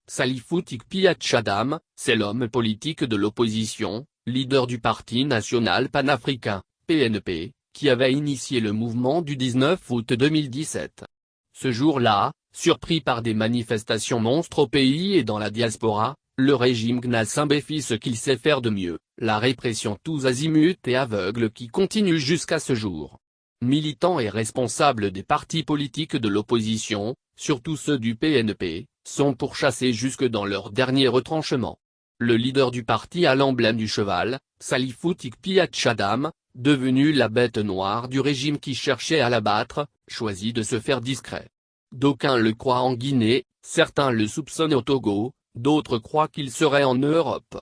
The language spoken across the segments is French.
Salifou Tikpi-Tchadam, c'est l'homme politique de l'opposition, leader du Parti national panafricain, PNP, qui avait initié le mouvement du 19 août 2017. Ce jour-là, surpris par des manifestations monstres au pays et dans la diaspora, le régime Gnassingbé fit ce qu'il sait faire de mieux, la répression tous azimuts et aveugle qui continue jusqu'à ce jour. Militants et responsables des partis politiques de l'opposition, surtout ceux du PNP, sont pourchassés jusque dans leur dernier retranchement. Le leader du parti à l'emblème du cheval, Salifou Tikpi-Tchadam, devenu la bête noire du régime qui cherchait à l'abattre, choisit de se faire discret. D'aucuns le croient en Guinée, certains le soupçonnent au Togo, d'autres croient qu'il serait en Europe.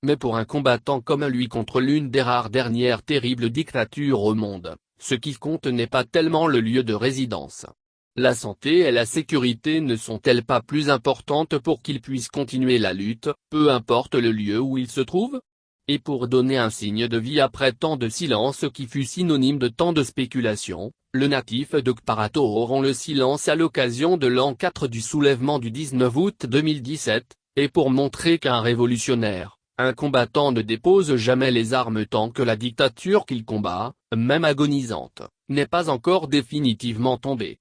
Mais pour un combattant comme lui contre l'une des rares dernières terribles dictatures au monde, ce qui compte n'est pas tellement le lieu de résidence. La santé et la sécurité ne sont-elles pas plus importantes pour qu'il puisse continuer la lutte, peu importe le lieu où il se trouve? Et pour donner un signe de vie après tant de silence qui fut synonyme de tant de spéculation, le natif de Kparato rompt le silence à l'occasion de l'an 4 du soulèvement du 19 août 2017, et pour montrer qu'un révolutionnaire, un combattant ne dépose jamais les armes tant que la dictature qu'il combat, même agonisante, n'est pas encore définitivement tombée.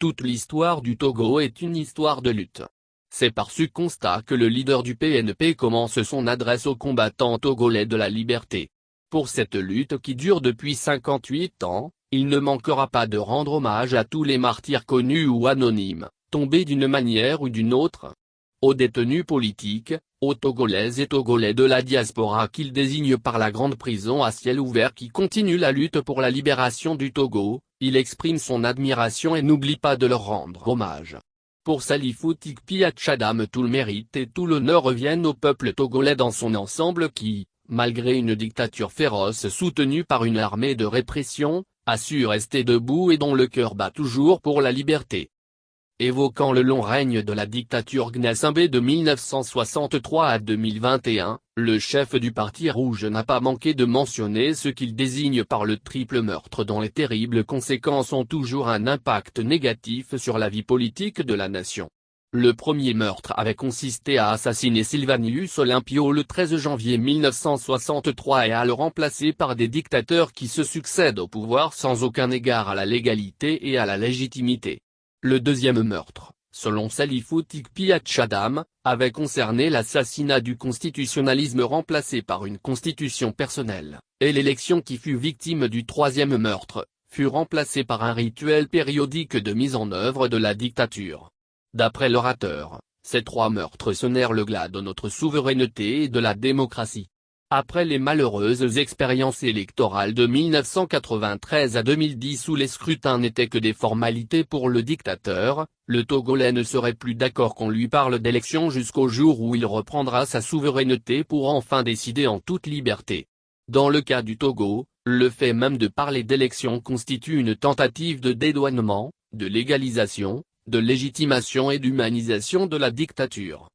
Toute l'histoire du Togo est une histoire de lutte. C'est par ce constat que le leader du PNP commence son adresse aux combattants togolais de la liberté. Pour cette lutte qui dure depuis 58 ans, il ne manquera pas de rendre hommage à tous les martyrs connus ou anonymes, tombés d'une manière ou d'une autre. Aux détenus politiques, aux Togolaises et Togolais de la diaspora qu'il désigne par la grande prison à ciel ouvert qui continue la lutte pour la libération du Togo, il exprime son admiration et n'oublie pas de leur rendre hommage. Pour Salifou Tikpi-Tchadam, tout le mérite et tout l'honneur reviennent au peuple togolais dans son ensemble qui, malgré une dictature féroce soutenue par une armée de répression, a su rester debout et dont le cœur bat toujours pour la liberté. Évoquant le long règne de la dictature Gnassingbé de 1963 à 2021, le chef du Parti rouge n'a pas manqué de mentionner ce qu'il désigne par le triple meurtre dont les terribles conséquences ont toujours un impact négatif sur la vie politique de la nation. Le premier meurtre avait consisté à assassiner Sylvanus Olympio le 13 janvier 1963 et à le remplacer par des dictateurs qui se succèdent au pouvoir sans aucun égard à la légalité et à la légitimité. Le deuxième meurtre, selon Salifou Tikpi-Tchadam, avait concerné l'assassinat du constitutionnalisme remplacé par une constitution personnelle, et l'élection qui fut victime du troisième meurtre, fut remplacée par un rituel périodique de mise en œuvre de la dictature. D'après l'orateur, ces trois meurtres sonnèrent le glas de notre souveraineté et de la démocratie. Après les malheureuses expériences électorales de 1993 à 2010 où les scrutins n'étaient que des formalités pour le dictateur, le Togolais ne serait plus d'accord qu'on lui parle d'élections jusqu'au jour où il reprendra sa souveraineté pour enfin décider en toute liberté. Dans le cas du Togo, le fait même de parler d'élections constitue une tentative de dédouanement, de légalisation, de légitimation et d'humanisation de la dictature.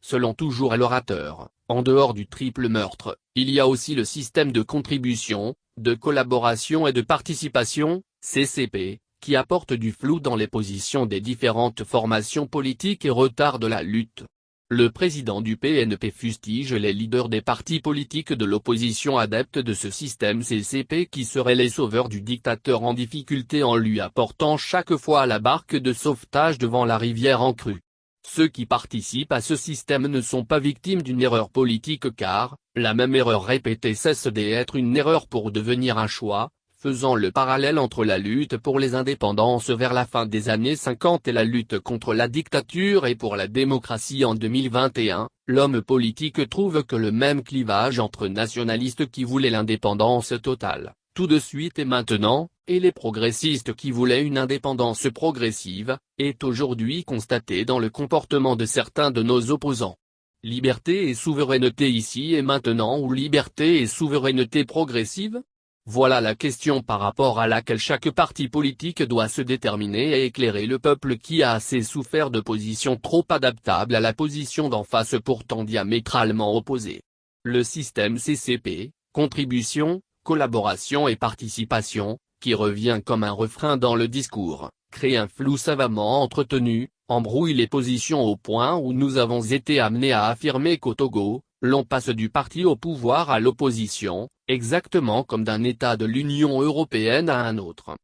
Selon toujours l'orateur, en dehors du triple meurtre, il y a aussi le système de contribution, de collaboration et de participation, CCP, qui apporte du flou dans les positions des différentes formations politiques et retarde la lutte. Le président du PNP fustige les leaders des partis politiques de l'opposition adeptes de ce système CCP qui seraient les sauveurs du dictateur en difficulté en lui apportant chaque fois la barque de sauvetage devant la rivière en crue. Ceux qui participent à ce système ne sont pas victimes d'une erreur politique car, la même erreur répétée cesse d'être une erreur pour devenir un choix, faisant le parallèle entre la lutte pour les indépendances vers la fin des années 50 et la lutte contre la dictature et pour la démocratie en 2021, l'homme politique trouve que le même clivage entre nationalistes qui voulaient l'indépendance totale, tout de suite et maintenant, et les progressistes qui voulaient une indépendance progressive, est aujourd'hui constaté dans le comportement de certains de nos opposants. Liberté et souveraineté ici et maintenant ou liberté et souveraineté progressive? Voilà la question par rapport à laquelle chaque parti politique doit se déterminer et éclairer le peuple qui a assez souffert de positions trop adaptables à la position d'en face pourtant diamétralement opposée. Le système CCP, contribution, collaboration et participation, qui revient comme un refrain dans le discours, crée un flou savamment entretenu, embrouille les positions au point où nous avons été amenés à affirmer qu'au Togo, l'on passe du parti au pouvoir à l'opposition, exactement comme d'un État de l'Union européenne à un autre.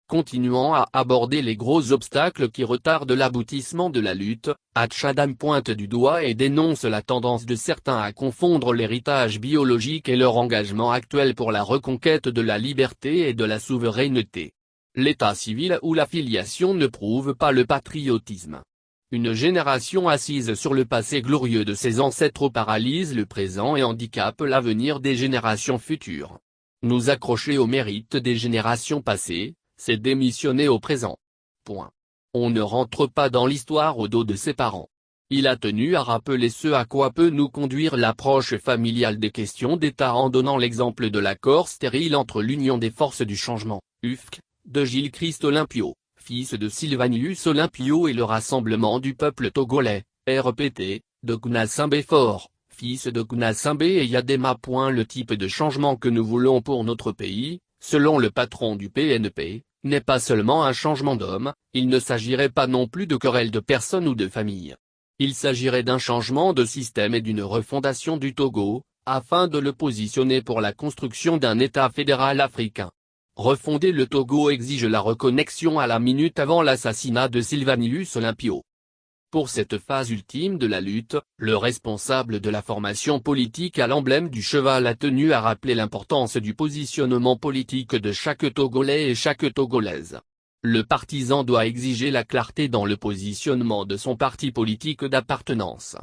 Continuant à aborder les gros obstacles qui retardent l'aboutissement de la lutte, Hatchadam pointe du doigt et dénonce la tendance de certains à confondre l'héritage biologique et leur engagement actuel pour la reconquête de la liberté et de la souveraineté. L'état civil ou l'affiliation ne prouve pas le patriotisme. Une génération assise sur le passé glorieux de ses ancêtres paralyse le présent et handicape l'avenir des générations futures. Nous accrocher au mérite des générations passées, c'est démissionner au présent. Point. On ne rentre pas dans l'histoire au dos de ses parents. Il a tenu à rappeler ce à quoi peut nous conduire l'approche familiale des questions d'État en donnant l'exemple de l'accord stérile entre l'Union des forces du changement, UFC, de Gilles Christ Olympio, fils de Sylvanus Olympio et le Rassemblement du peuple togolais, RPT, de Gnassingbé Faure, fils de Gnassingbé et Yadema. Le type de changement que nous voulons pour notre pays, selon le patron du PNP, n'est pas seulement un changement d'homme, il ne s'agirait pas non plus de querelles de personnes ou de familles. Il s'agirait d'un changement de système et d'une refondation du Togo, afin de le positionner pour la construction d'un État fédéral africain. Refonder le Togo exige la reconnexion à la minute avant l'assassinat de Sylvanus Olympio. Pour cette phase ultime de la lutte, le responsable de la formation politique à l'emblème du cheval a tenu à rappeler l'importance du positionnement politique de chaque Togolais et chaque Togolaise. Le partisan doit exiger la clarté dans le positionnement de son parti politique d'appartenance.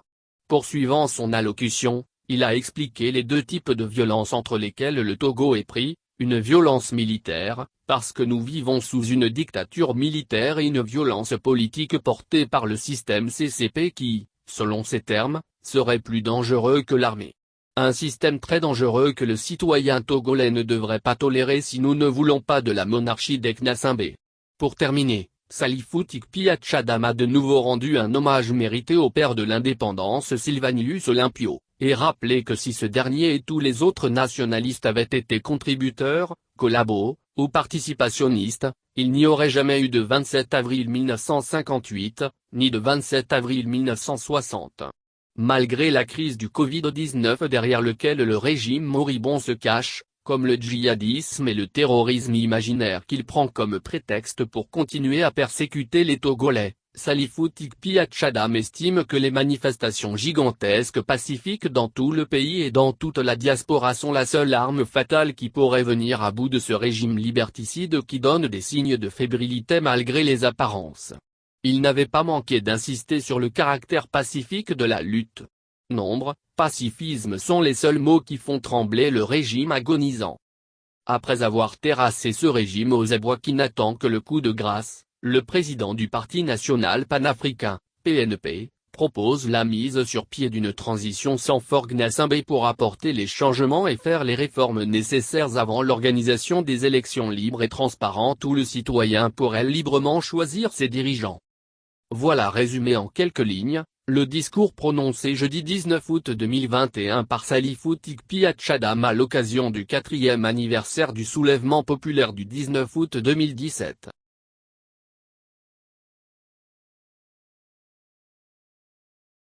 Poursuivant son allocution, il a expliqué les deux types de violences entre lesquelles le Togo est pris, une violence militaire, parce que nous vivons sous une dictature militaire et une violence politique portée par le système CCP qui, selon ses termes, serait plus dangereux que l'armée. Un système très dangereux que le citoyen togolais ne devrait pas tolérer si nous ne voulons pas de la monarchie des Gnassingbé. Pour terminer, Salifou Tikpi Hatchadam a de nouveau rendu un hommage mérité au père de l'indépendance Sylvanus Olympio, et rappelé que si ce dernier et tous les autres nationalistes avaient été contributeurs, collabos, ou participationnistes, il n'y aurait jamais eu de 27 avril 1958, ni de 27 avril 1960. Malgré la crise du Covid-19 derrière lequel le régime moribond se cache, comme le djihadisme et le terrorisme imaginaire qu'il prend comme prétexte pour continuer à persécuter les Togolais, Salifou Tikpi Hatchadam estime que les manifestations gigantesques pacifiques dans tout le pays et dans toute la diaspora sont la seule arme fatale qui pourrait venir à bout de ce régime liberticide qui donne des signes de fébrilité malgré les apparences. Il n'avait pas manqué d'insister sur le caractère pacifique de la lutte. Nombre, pacifisme sont les seuls mots qui font trembler le régime agonisant. Après avoir terrassé ce régime aux abois qui n'attend que le coup de grâce, le président du Parti national panafricain, PNP, propose la mise sur pied d'une transition sans Faure Gnassingbé pour apporter les changements et faire les réformes nécessaires avant l'organisation des élections libres et transparentes où le citoyen pourrait librement choisir ses dirigeants. Voilà résumé en quelques lignes, le discours prononcé jeudi 19 août 2021 par Salifou Tikpi Hatchadam à l'occasion du 4e anniversaire du soulèvement populaire du 19 août 2017.